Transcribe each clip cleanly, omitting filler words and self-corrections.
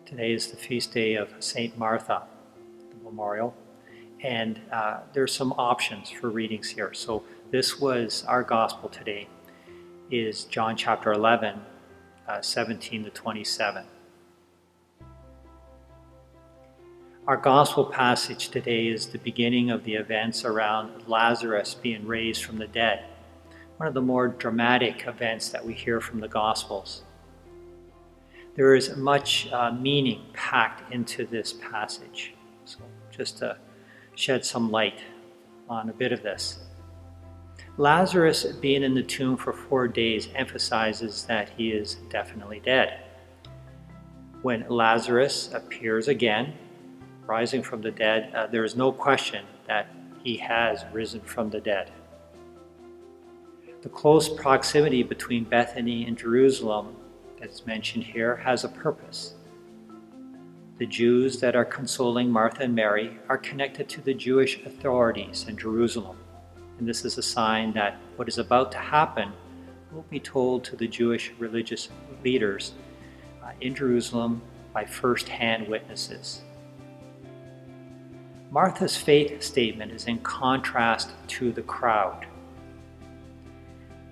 Today is the feast day of St. Martha, the memorial, and there's some options for readings here. So this was our gospel today, is John chapter 11, 17 to 27. Our gospel passage today is the beginning of the events around Lazarus being raised from the dead, one of the more dramatic events that we hear from the Gospels. There is much meaning packed into this passage. So just to shed some light on a bit of this. Lazarus being in the tomb for 4 days emphasizes that he is definitely dead. When Lazarus appears again, rising from the dead, there is no question that he has risen from the dead. The close proximity between Bethany and Jerusalem that's mentioned here has a purpose. The Jews that are consoling Martha and Mary are connected to the Jewish authorities in Jerusalem, and this is a sign that what is about to happen will be told to the Jewish religious leaders in Jerusalem by first-hand witnesses. Martha's faith statement is in contrast to the crowd.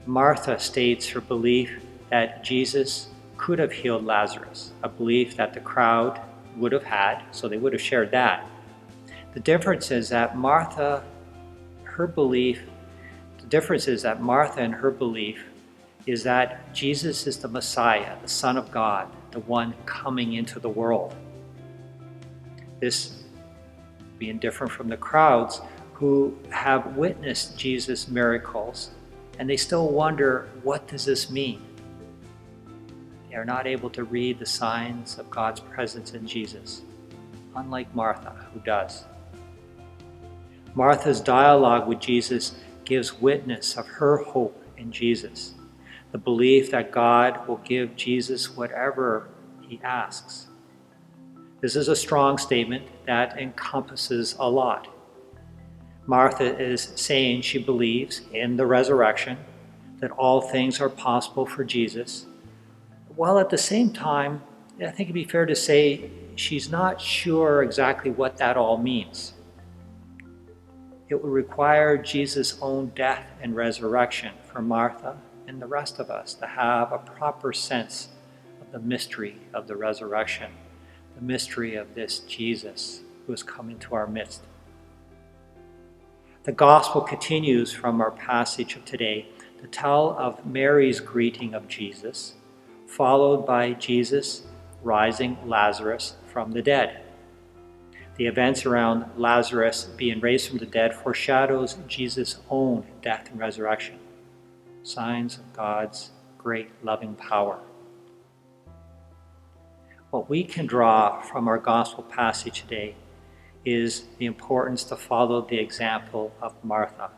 Martha states her belief that Jesus could have healed Lazarus, a belief that the crowd would have had, so they would have shared that. The difference is that Martha and her belief is that Jesus is the Messiah, the Son of God, the one coming into the world. This being different from the crowds who have witnessed Jesus' miracles, and they still wonder, what does this mean? They are not able to read the signs of God's presence in Jesus, unlike Martha, who does. Martha's dialogue with Jesus gives witness of her hope in Jesus, the belief that God will give Jesus whatever he asks. This is a strong statement that encompasses a lot. Martha is saying she believes in the resurrection, that all things are possible for Jesus, while at the same time, I think it'd be fair to say she's not sure exactly what that all means. It would require Jesus' own death and resurrection for Martha and the rest of us to have a proper sense of the mystery of the resurrection, the mystery of this Jesus who has come into our midst. The gospel continues from our passage of today to tell of Mary's greeting of Jesus, followed by Jesus rising Lazarus from the dead. The events around Lazarus being raised from the dead foreshadows Jesus' own death and resurrection, signs of God's great loving power. What we can draw from our gospel passage today is the importance to follow the example of Martha,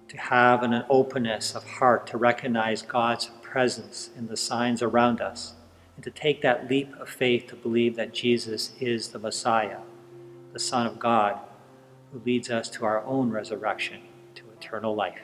to have an openness of heart to recognize God's presence in the signs around us, and to take that leap of faith to believe that Jesus is the Messiah, the Son of God, who leads us to our own resurrection, to eternal life.